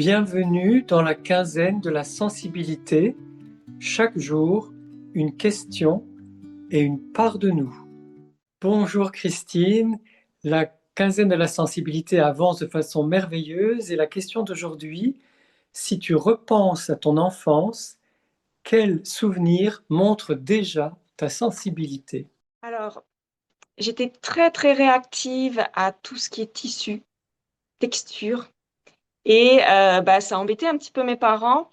Bienvenue dans la quinzaine de la sensibilité. Chaque jour, une question et une part de nous. Bonjour Christine, la quinzaine de la sensibilité avance de façon merveilleuse et la question d'aujourd'hui, si tu repenses à ton enfance, quel souvenir montre déjà ta sensibilité? Alors, j'étais très très réactive à tout ce qui est tissu, texture, et ça embêtait un petit peu mes parents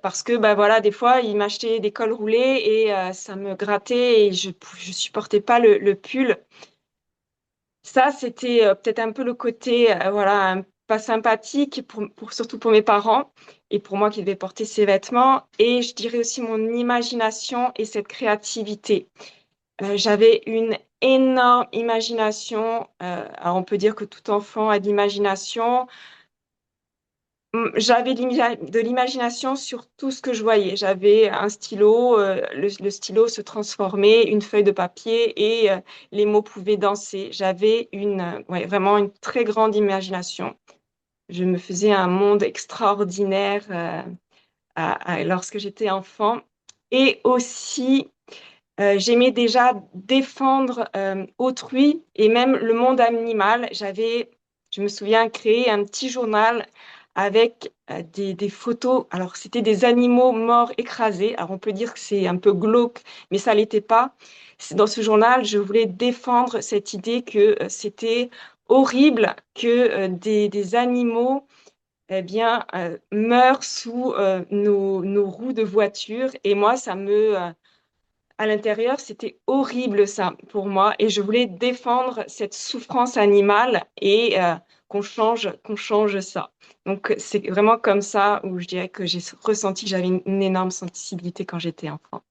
parce que voilà, des fois ils m'achetaient des cols roulés et ça me grattait et je supportais pas le pull. Ça, c'était peut-être un peu le côté voilà pas sympathique surtout pour mes parents et pour moi qui devais porter ces vêtements. Et je dirais aussi mon imagination et cette créativité. J'avais une énorme imagination. Alors on peut dire que tout enfant a de l'imagination. J'avais de l'imagination sur tout ce que je voyais. J'avais un stylo, le stylo se transformait, une feuille de papier et les mots pouvaient danser. J'avais ouais, vraiment une très grande imagination. Je me faisais un monde extraordinaire lorsque j'étais enfant. Et aussi, j'aimais déjà défendre autrui et même le monde animal. Je me souviens, créé un petit journal avec des photos. Alors, c'était des animaux morts écrasés. Alors, on peut dire que c'est un peu glauque, mais ça l'était pas. Dans ce journal, je voulais défendre cette idée que c'était horrible que des animaux meurent sous nos roues de voiture. Et moi, à l'intérieur, c'était horrible ça pour moi et je voulais défendre cette souffrance animale et qu'on change ça. Donc c'est vraiment comme ça où je dirais que j'ai ressenti que j'avais une énorme sensibilité quand j'étais enfant.